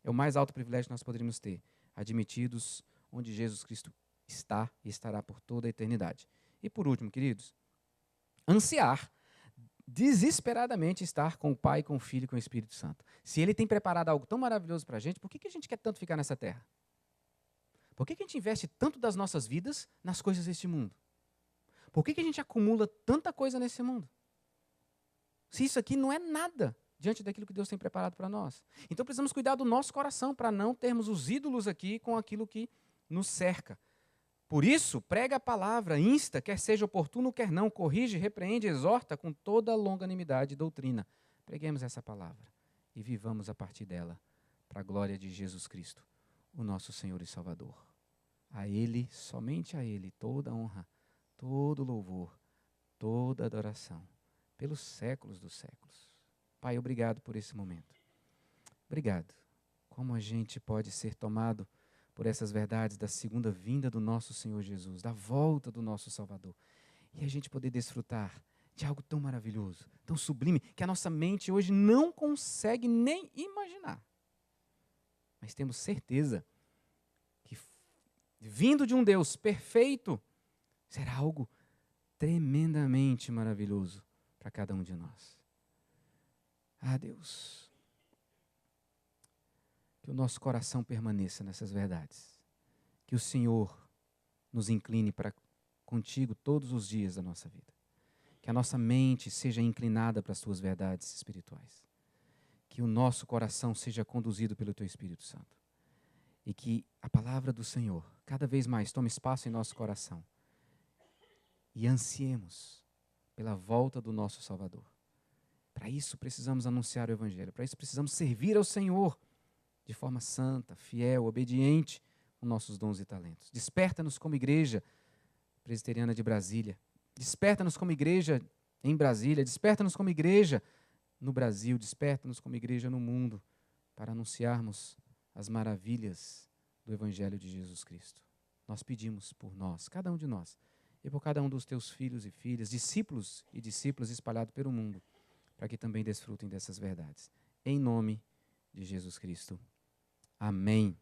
É o mais alto privilégio que nós poderíamos ter, admitidos onde Jesus Cristo está e estará por toda a eternidade. E por último, queridos, ansiar desesperadamente estar com o Pai, com o Filho e com o Espírito Santo. Se Ele tem preparado algo tão maravilhoso para a gente, por que a gente quer tanto ficar nessa terra? Por que a gente investe tanto das nossas vidas nas coisas deste mundo? Por que a gente acumula tanta coisa nesse mundo? Se isso aqui não é nada diante daquilo que Deus tem preparado para nós. Então precisamos cuidar do nosso coração para não termos os ídolos aqui com aquilo que nos cerca. Por isso, prega a palavra, insta, quer seja oportuno, quer não, corrige, repreende, exorta com toda a longanimidade e doutrina. Preguemos essa palavra e vivamos a partir dela, para a glória de Jesus Cristo, o nosso Senhor e Salvador. A Ele, somente a Ele, toda honra, todo louvor, toda adoração, pelos séculos dos séculos. Pai, obrigado por esse momento. Obrigado. Como a gente pode ser tomado por essas verdades da segunda vinda do nosso Senhor Jesus, da volta do nosso Salvador. E a gente poder desfrutar de algo tão maravilhoso, tão sublime, que a nossa mente hoje não consegue nem imaginar. Mas temos certeza que, vindo de um Deus perfeito, será algo tremendamente maravilhoso para cada um de nós. Ah, Deus, que o nosso coração permaneça nessas verdades. Que o Senhor nos incline para contigo todos os dias da nossa vida. Que a nossa mente seja inclinada para as tuas verdades espirituais. Que o nosso coração seja conduzido pelo teu Espírito Santo. E que a palavra do Senhor cada vez mais tome espaço em nosso coração. E ansiemos pela volta do nosso Salvador. Para isso precisamos anunciar o Evangelho. Para isso precisamos servir ao Senhor de forma santa, fiel, obediente, com nossos dons e talentos. Desperta-nos como igreja presbiteriana de Brasília. Desperta-nos como igreja em Brasília. Desperta-nos como igreja no Brasil. Desperta-nos como igreja no mundo, para anunciarmos as maravilhas do Evangelho de Jesus Cristo. Nós pedimos por nós, cada um de nós, e por cada um dos teus filhos e filhas, discípulos e discípulas espalhados pelo mundo, para que também desfrutem dessas verdades. Em nome de Jesus Cristo. Amém.